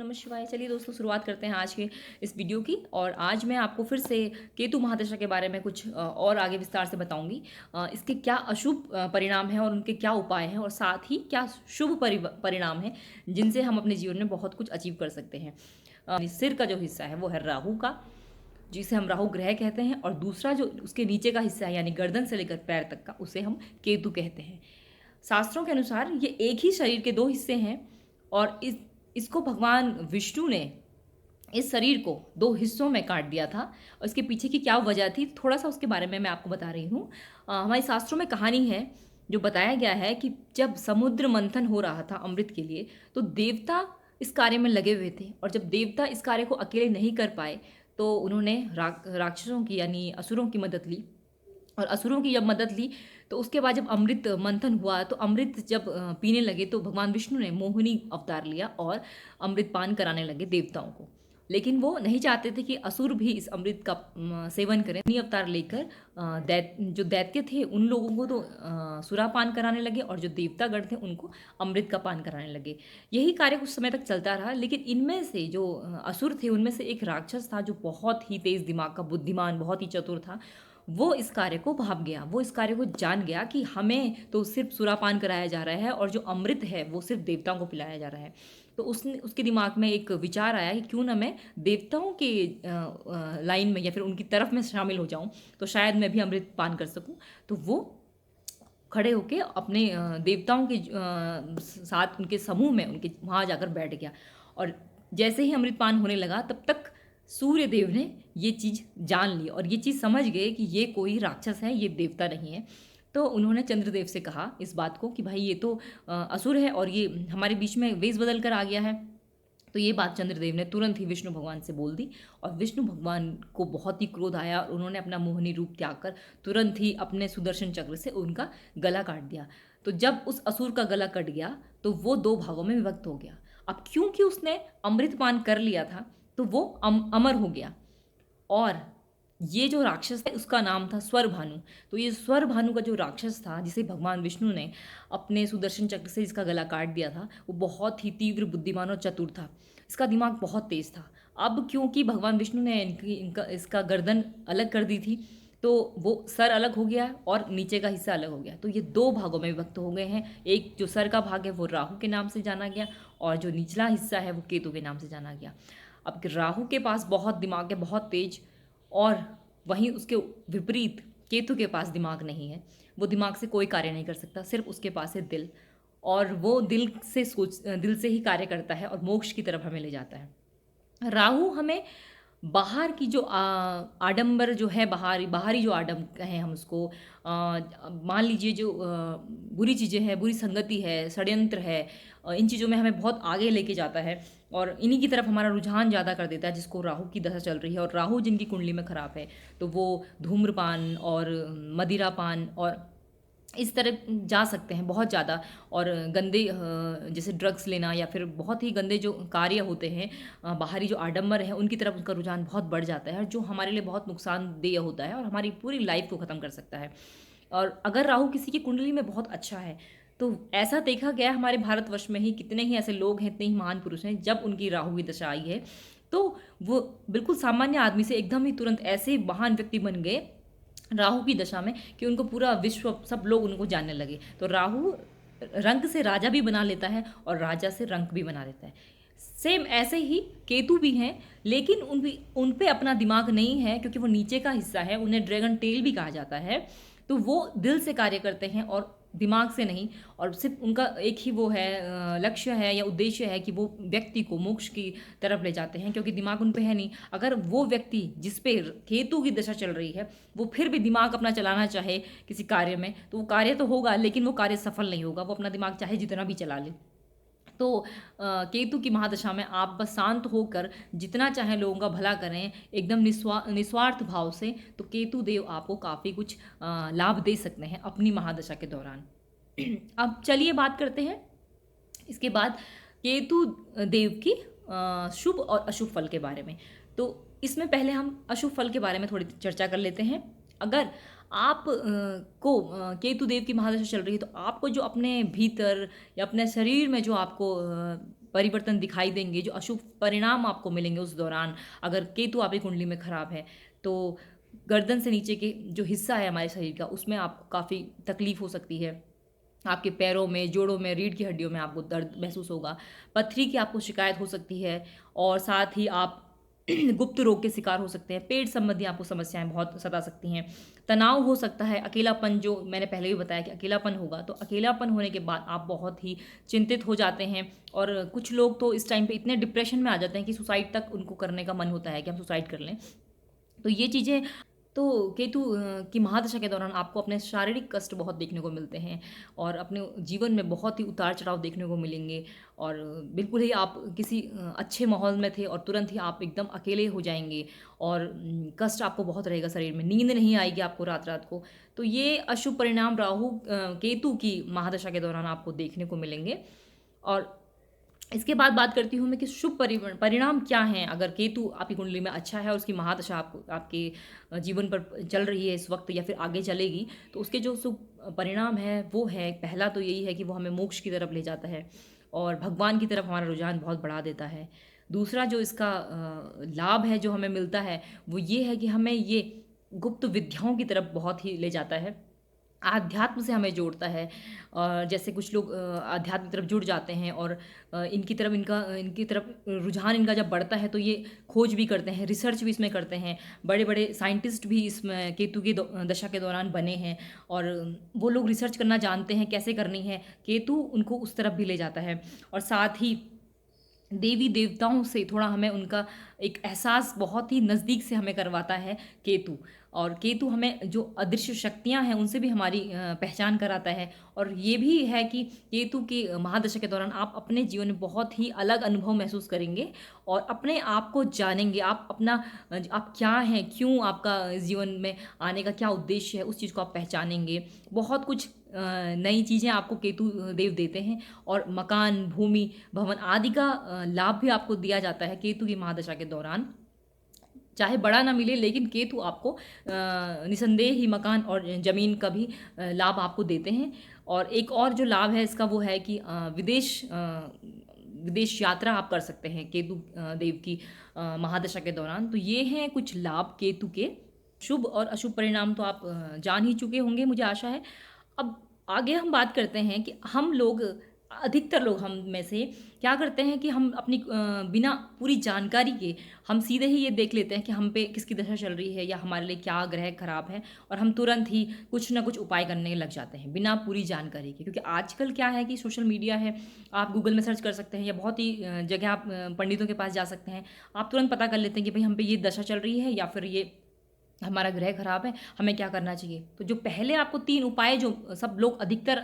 नमः शिवाय। चलिए दोस्तों, शुरुआत करते हैं आज के इस वीडियो की। और आज मैं आपको फिर से केतु महादशा के बारे में कुछ और आगे विस्तार से बताऊंगी। इसके क्या अशुभ परिणाम हैं और उनके क्या उपाय हैं, और साथ ही क्या शुभ परिणाम हैं जिनसे हम अपने जीवन में बहुत कुछ अचीव कर सकते हैं। सिर का जो हिस्सा है वो है राहु का, जिसे हम राहु ग्रह कहते हैं, और दूसरा जो उसके नीचे का हिस्सा है यानी गर्दन से लेकर पैर तक का, उसे हम केतु कहते हैं। शास्त्रों के अनुसार ये एक ही शरीर के दो हिस्से हैं, और इसको भगवान विष्णु ने इस शरीर को दो हिस्सों में काट दिया था। और इसके पीछे की क्या वजह थी, थोड़ा सा उसके बारे में मैं आपको बता रही हूँ। हमारे शास्त्रों में कहानी है जो बताया गया है कि जब समुद्र मंथन हो रहा था अमृत के लिए, तो देवता इस कार्य में लगे हुए थे। और जब देवता इस कार्य को अकेले नहीं कर पाए, तो उन्होंने राक्षसों की यानी असुरों की मदद ली। और असुरों की जब मदद ली, तो उसके बाद जब अमृत मंथन हुआ, तो अमृत जब पीने लगे, तो भगवान विष्णु ने मोहिनी अवतार लिया और अमृत पान कराने लगे देवताओं को। लेकिन वो नहीं चाहते थे कि असुर भी इस अमृत का सेवन करें। मोहिनी अवतार लेकर जो दैत्य थे उन लोगों को तो सुरापान कराने लगे, और जो देवतागण थे उनको अमृत का पान कराने लगे। यही कार्य कुछ समय तक चलता रहा। लेकिन इनमें से जो असुर थे, उनमें से एक राक्षस था जो बहुत ही तेज दिमाग का, बुद्धिमान, बहुत ही चतुर था। वो इस कार्य को भाप गया। वो इस कार्य को जान गया कि हमें तो सिर्फ सुरापान कराया जा रहा है, और जो अमृत है वो सिर्फ देवताओं को पिलाया जा रहा है। तो उसके दिमाग में एक विचार आया कि क्यों ना मैं देवताओं के लाइन में या फिर उनकी तरफ में शामिल हो जाऊं, तो शायद मैं भी अमृत पान कर सकूं। तो वो खड़े होके अपने देवताओं के साथ, उनके समूह में, उनके वहाँ जाकर बैठ गया। और जैसे ही अमृत पान होने लगा, तब तक सूर्य देव ने ये चीज़ जान ली और ये चीज़ समझ गए कि ये कोई राक्षस है, ये देवता नहीं है। तो उन्होंने चंद्रदेव से कहा इस बात को कि भाई ये तो असुर है और ये हमारे बीच में वेश बदल कर आ गया है। तो ये बात चंद्रदेव ने तुरंत ही विष्णु भगवान से बोल दी, और विष्णु भगवान को बहुत ही क्रोध आया, और उन्होंने अपना मोहिनी रूप त्याग कर तुरंत ही अपने सुदर्शन चक्र से उनका गला काट दिया। तो जब उस असुर का गला कट गया, तो वो दो भागों में विभक्त हो गया। अब क्योंकि उसने अमृत पान कर लिया था, तो वो अमर हो गया। और ये जो राक्षस है उसका नाम था स्वर भानु। तो ये स्वर भानु का जो राक्षस था, जिसे भगवान विष्णु ने अपने सुदर्शन चक्र से इसका गला काट दिया था, वो बहुत ही तीव्र, बुद्धिमान और चतुर था। इसका दिमाग बहुत तेज था। अब क्योंकि भगवान विष्णु ने इसका गर्दन अलग कर दी थी, तो वो सर अलग हो गया और नीचे का हिस्सा अलग हो गया। तो ये दो भागों में विभक्त हो गए हैं। एक जो सर का भाग है वो राहु के नाम से जाना गया, और जो निचला हिस्सा है वो केतु के नाम से जाना गया। अब राहु के पास बहुत दिमाग है, बहुत तेज, और वहीं उसके विपरीत केतु के पास दिमाग नहीं है। वो दिमाग से कोई कार्य नहीं कर सकता, सिर्फ उसके पास है दिल, और वो दिल से ही कार्य करता है और मोक्ष की तरफ हमें ले जाता है। राहु हमें बाहर की जो आडंबर जो है, बाहरी जो आडंबर है, हम उसको मान लीजिए जो बुरी चीज़ें हैं, बुरी संगति है, षड्यंत्र है, इन चीज़ों में हमें बहुत आगे लेके जाता है, और इन्हीं की तरफ हमारा रुझान ज़्यादा कर देता है, जिसको राहु की दशा चल रही है। और राहु जिनकी कुंडली में खराब है, तो वो धूम्रपान और मदिरापान और इस तरह जा सकते हैं बहुत ज़्यादा। और गंदे जैसे ड्रग्स लेना, या फिर बहुत ही गंदे जो कार्य होते हैं, बाहरी जो आडंबर है, उनकी तरफ उनका रुझान बहुत बढ़ जाता है, जो हमारे लिए बहुत नुकसानदेह होता है और हमारी पूरी लाइफ को ख़त्म कर सकता है। और अगर राहु किसी की कुंडली में बहुत अच्छा है, तो ऐसा देखा गया हमारे भारतवर्ष में ही, कितने ही ऐसे लोग हैं, इतने ही महान पुरुष हैं, जब उनकी राहु की दशा आई है, तो वो बिल्कुल सामान्य आदमी से एकदम ही तुरंत ऐसे महान व्यक्ति बन गए राहु की दशा में, कि उनको पूरा विश्व, सब लोग उनको जानने लगे। तो राहु रंक से राजा भी बना लेता है और राजा से रंक भी बना देता है। सेम ऐसे ही केतु भी हैं, लेकिन उन पे अपना दिमाग नहीं है, क्योंकि वो नीचे का हिस्सा है, उन्हें ड्रैगन टेल भी कहा जाता है। तो वो दिल से कार्य करते हैं और दिमाग से नहीं, और सिर्फ उनका एक ही वो है, लक्ष्य है या उद्देश्य है कि वो व्यक्ति को मोक्ष की तरफ ले जाते हैं, क्योंकि दिमाग उन पे है नहीं। अगर वो व्यक्ति जिस पे केतु की दशा चल रही है, वो फिर भी दिमाग अपना चलाना चाहे किसी कार्य में, तो वो कार्य तो होगा, लेकिन वो कार्य सफल नहीं होगा। वो अपना दिमाग चाहे जितना भी चला ले। तो केतु की महादशा में आप बस शांत होकर जितना चाहे लोगों का भला करें, एकदम निस्वार्थ भाव से, तो केतु देव आपको काफ़ी कुछ लाभ दे सकते हैं अपनी महादशा के दौरान। अब चलिए बात करते हैं इसके बाद केतु देव की शुभ और अशुभ फल के बारे में। तो इसमें पहले हम अशुभ फल के बारे में थोड़ी चर्चा कर लेते हैं। अगर आप को केतु देव की महादशा चल रही है, तो आपको जो अपने भीतर या अपने शरीर में जो आपको परिवर्तन दिखाई देंगे, जो अशुभ परिणाम आपको मिलेंगे उस दौरान, अगर केतु आपकी कुंडली में खराब है, तो गर्दन से नीचे के जो हिस्सा है हमारे शरीर का, उसमें आपको काफ़ी तकलीफ हो सकती है। आपके पैरों में, जोड़ों में, रीढ़ की हड्डियों में आपको दर्द महसूस होगा। पथरी की आपको शिकायत हो सकती है और साथ ही आप गुप्त रोग के शिकार हो सकते हैं। पेट संबंधी आपको समस्याएँ बहुत सता सकती हैं। तनाव हो सकता है, अकेलापन, जो मैंने पहले भी बताया कि अकेलापन होगा, तो अकेलापन होने के बाद आप बहुत ही चिंतित हो जाते हैं और कुछ लोग तो इस टाइम पे इतने डिप्रेशन में आ जाते हैं कि सुसाइड तक उनको करने का मन होता है कि हम सुसाइड कर लें। तो ये चीज़ें, तो केतु की महादशा के दौरान आपको अपने शारीरिक कष्ट बहुत देखने को मिलते हैं और अपने जीवन में बहुत ही उतार-चढ़ाव देखने को मिलेंगे और बिल्कुल ही आप किसी अच्छे माहौल में थे और तुरंत ही आप एकदम अकेले हो जाएँगे और कष्ट आपको बहुत रहेगा शरीर में, नींद नहीं आएगी आपको रात-रात को। तो ये अशुभ परिणाम केतु की महादशा के दौरान आपको देखने को मिलेंगे। और इसके बाद बात करती हूँ मैं कि शुभ परिणाम क्या हैं अगर केतु आपकी कुंडली में अच्छा है और उसकी महादशा आपको आपके जीवन पर चल रही है इस वक्त या फिर आगे चलेगी, तो उसके जो शुभ परिणाम है वो है, पहला तो यही है कि वो हमें मोक्ष की तरफ ले जाता है और भगवान की तरफ हमारा रुझान बहुत बढ़ा देता है। दूसरा जो इसका लाभ है जो हमें मिलता है वो ये है कि हमें ये गुप्त विद्याओं की तरफ बहुत ही ले जाता है, आध्यात्म से हमें जोड़ता है। और जैसे कुछ लोग आध्यात्म की तरफ जुड़ जाते हैं और इनकी तरफ रुझान इनका जब बढ़ता है तो ये खोज भी करते हैं, रिसर्च भी इसमें करते हैं। बड़े-बड़े साइंटिस्ट भी इसमें केतु की दशा के दौरान बने हैं और वो लोग रिसर्च करना जानते हैं कैसे करनी है, केतु उनको उस तरफ भी ले जाता है। और साथ ही देवी देवताओं से थोड़ा हमें उनका एक एहसास बहुत ही नज़दीक से हमें करवाता है केतु। और केतु हमें जो अदृश्य शक्तियाँ हैं उनसे भी हमारी पहचान कराता है। और ये भी है कि केतु की महादशा के दौरान आप अपने जीवन में बहुत ही अलग अनुभव महसूस करेंगे और अपने आप को जानेंगे। आप क्या हैं, क्यों आपका जीवन में आने का क्या उद्देश्य है, उस चीज़ को आप पहचानेंगे। बहुत कुछ नई चीज़ें आपको केतु देव देते हैं और मकान, भूमि, भवन आदि का लाभ भी आपको दिया जाता है केतु की महादशा के दौरान। चाहे बड़ा ना मिले लेकिन केतु आपको निसंदेह ही मकान और ज़मीन का भी लाभ आपको देते हैं। और एक और जो लाभ है इसका वो है कि विदेश यात्रा आप कर सकते हैं केतु देव की महादशा के दौरान। तो ये हैं कुछ लाभ केतु के। शुभ और अशुभ परिणाम तो आप जान ही चुके होंगे, मुझे आशा है। अब आगे हम बात करते हैं कि हम लोग, अधिकतर लोग हम में से क्या करते हैं कि हम अपनी बिना पूरी जानकारी के हम सीधे ही ये देख लेते हैं कि हम पे किसकी दशा चल रही है या हमारे लिए क्या ग्रह खराब है और हम तुरंत ही कुछ ना कुछ उपाय करने लग जाते हैं बिना पूरी जानकारी के। क्योंकि आजकल क्या है कि सोशल मीडिया है, आप गूगल में सर्च कर सकते हैं या बहुत ही जगह आप पंडितों के पास जा सकते हैं। आप तुरंत पता कर लेते हैं कि भाई हम पे ये दशा चल रही है या फिर ये हमारा ग्रह खराब है, हमें क्या करना चाहिए। तो जो पहले आपको 3 उपाय जो सब लोग अधिकतर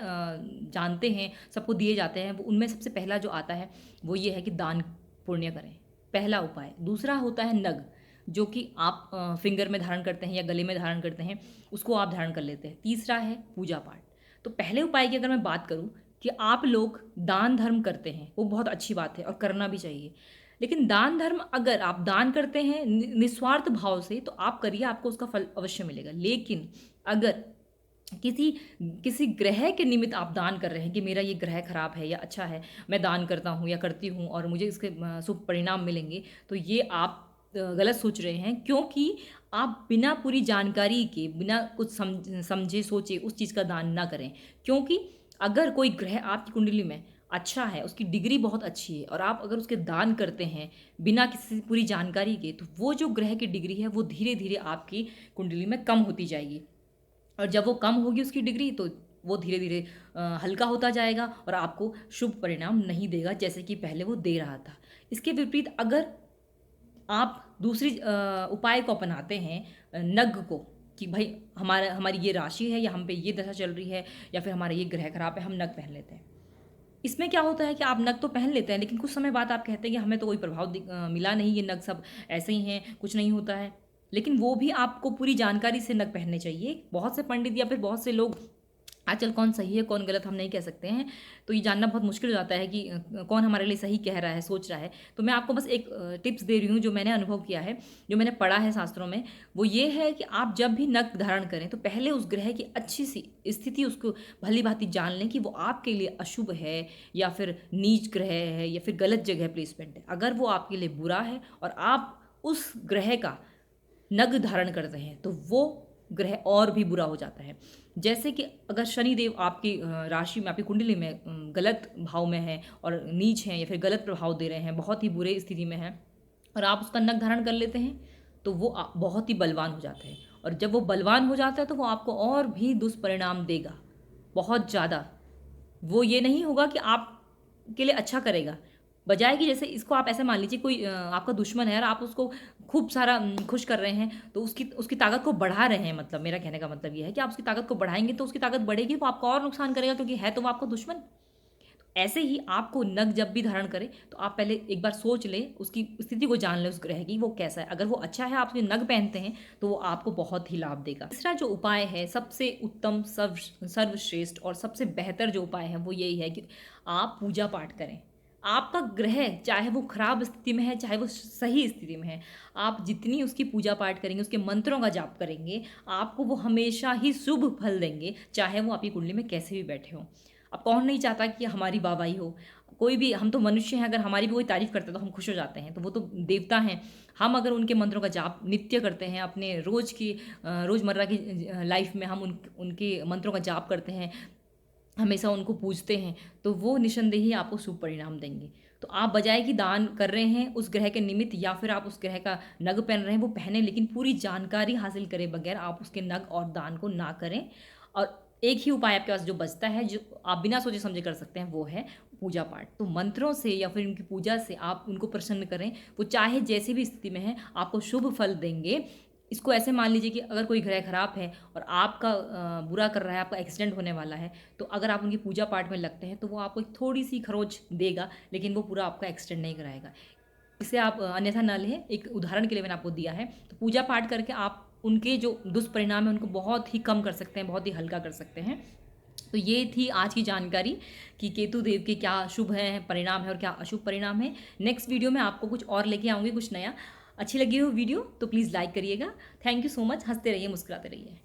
जानते हैं, सबको दिए जाते हैं, वो उनमें सबसे पहला जो आता है वो ये है कि दान पुण्य करें, पहला उपाय। दूसरा होता है नग, जो कि आप फिंगर में धारण करते हैं या गले में धारण करते हैं, उसको आप धारण कर लेते हैं। तीसरा है पूजा पाठ। तो पहले उपाय की अगर मैं बात करूँ कि आप लोग दान धर्म करते हैं, वो बहुत अच्छी बात है और करना भी चाहिए। लेकिन दान धर्म अगर आप दान करते हैं निस्वार्थ भाव से तो आप करिए, आपको उसका फल अवश्य मिलेगा। लेकिन अगर किसी किसी ग्रह के निमित्त आप दान कर रहे हैं कि मेरा ये ग्रह खराब है या अच्छा है, मैं दान करता हूँ या करती हूँ और मुझे इसके शुभ परिणाम मिलेंगे, तो ये आप गलत सोच रहे हैं। क्योंकि आप बिना पूरी जानकारी के, बिना कुछ समझे सोचे उस चीज़ का दान ना करें। क्योंकि अगर कोई ग्रह आपकी कुंडली में अच्छा है, उसकी डिग्री बहुत अच्छी है और आप अगर उसके दान करते हैं बिना किसी पूरी जानकारी के, तो वो जो ग्रह की डिग्री है वो धीरे धीरे आपकी कुंडली में कम होती जाएगी। और जब वो कम होगी उसकी डिग्री, तो वो धीरे धीरे हल्का होता जाएगा और आपको शुभ परिणाम नहीं देगा जैसे कि पहले वो दे रहा था। इसके विपरीत अगर आप दूसरी उपाय को अपनाते हैं, नग को, कि भाई हमारी ये राशि है या हम पे ये दशा चल रही है या फिर हमारा ये ग्रह खराब है, हम नग पहन लेते हैं। इसमें क्या होता है कि आप नग तो पहन लेते हैं लेकिन कुछ समय बाद आप कहते हैं कि हमें तो कोई प्रभाव मिला नहीं, ये नग सब ऐसे ही हैं, कुछ नहीं होता है। लेकिन वो भी आपको पूरी जानकारी से नग पहनने चाहिए। बहुत से पंडित या फिर बहुत से लोग आजकल कौन सही है कौन गलत हम नहीं कह सकते हैं, तो ये जानना बहुत मुश्किल हो जाता है कि कौन हमारे लिए सही कह रहा है, सोच रहा है। तो मैं आपको बस एक टिप्स दे रही हूँ जो मैंने अनुभव किया है, जो मैंने पढ़ा है शास्त्रों में। वो ये है कि आप जब भी नग धारण करें तो पहले उस ग्रह की अच्छी सी स्थिति उसको भली भांति जान लें कि वो आपके लिए अशुभ है या फिर नीच ग्रह है या फिर गलत जगह प्लेसमेंट है। अगर वो आपके लिए बुरा है और आप उस ग्रह का नग धारण करते हैं तो वो ग्रह और भी बुरा हो जाता है। जैसे कि अगर शनिदेव आपकी राशि में, आपकी कुंडली में गलत भाव में है और नीच हैं या फिर गलत प्रभाव दे रहे हैं, बहुत ही बुरे स्थिति में हैं, और आप उसका नग धारण कर लेते हैं तो वो बहुत ही बलवान हो जाता है। और जब वो बलवान हो जाता है तो वो आपको और भी दुष्परिणाम देगा, बहुत ज़्यादा। वो ये नहीं होगा कि आपके लिए अच्छा करेगा, बजाय कि जैसे इसको आप ऐसे मान लीजिए कोई आपका दुश्मन है और आप उसको खूब सारा खुश कर रहे हैं, तो उसकी उसकी ताकत को बढ़ा रहे हैं। मतलब मेरा कहने का मतलब ये है कि आप उसकी ताकत को बढ़ाएंगे तो उसकी ताकत बढ़ेगी, वो आपको और नुकसान करेगा क्योंकि है तो वो आपका दुश्मन। ऐसे ही आपको नग जब भी धारण करें तो आप पहले एक बार सोच लें, उसकी स्थिति को जान लें उस ग्रह की वो कैसा है। अगर वो अच्छा है, आप उसके नग पहनते हैं तो वो आपको बहुत ही लाभ देगा। तीसरा जो उपाय है, सबसे उत्तम, सर्वश्रेष्ठ और सबसे बेहतर जो उपाय है वो यही है कि आप पूजा पाठ करें। आपका ग्रह चाहे वो खराब स्थिति में है चाहे वो सही स्थिति में है, आप जितनी उसकी पूजा पाठ करेंगे, उसके मंत्रों का जाप करेंगे, आपको वो हमेशा ही शुभ फल देंगे, चाहे वो आपकी कुंडली में कैसे भी बैठे हों। अब कौन नहीं चाहता कि हमारी वाहवाही हो। कोई भी, हम तो मनुष्य हैं, अगर हमारी भी कोई तारीफ करता है तो हम खुश हो जाते हैं, तो वो तो देवता हैं। हम अगर उनके मंत्रों का जाप नित्य करते हैं, अपने रोज़मर्रा की लाइफ में हम उनके मंत्रों का जाप करते हैं, हमेशा उनको पूजते हैं, तो वो निसंदेह ही आपको शुभ परिणाम देंगे। तो आप बजाय कि दान कर रहे हैं उस ग्रह के निमित्त या फिर आप उस ग्रह का नग पहन रहे हैं, वो पहने, लेकिन पूरी जानकारी हासिल करे बगैर आप उसके नग और दान को ना करें। और एक ही उपाय आपके पास जो बचता है, जो आप बिना सोचे समझे कर सकते हैं, वो है पूजा पाठ। तो मंत्रों से या फिर उनकी पूजा से आप उनको प्रसन्न करें, वो चाहे जैसी भी स्थिति में है आपको शुभ फल देंगे। इसको ऐसे मान लीजिए कि अगर कोई ग्रह खराब है और आपका बुरा कर रहा है, आपका एक्सीडेंट होने वाला है, तो अगर आप उनकी पूजा पाठ में लगते हैं तो वो आपको एक थोड़ी सी खरोच देगा, लेकिन वो पूरा आपका एक्सीडेंट नहीं कराएगा। इसे आप अन्यथा न लें, एक उदाहरण के लिए मैंने आपको दिया है। तो पूजा पाठ करके आप उनके जो दुष्परिणाम है उनको बहुत ही कम कर सकते हैं, बहुत ही हल्का कर सकते हैं। तो ये थी आज की जानकारी कि केतु देव के क्या शुभ हैं परिणाम है और क्या अशुभ परिणाम है। नेक्स्ट वीडियो में आपको कुछ और लेके आऊँगी, कुछ नया। अच्छी लगी हो वीडियो तो प्लीज़ लाइक करिएगा। Thank you so much. हंसते रहिए, मुस्कुराते रहिए।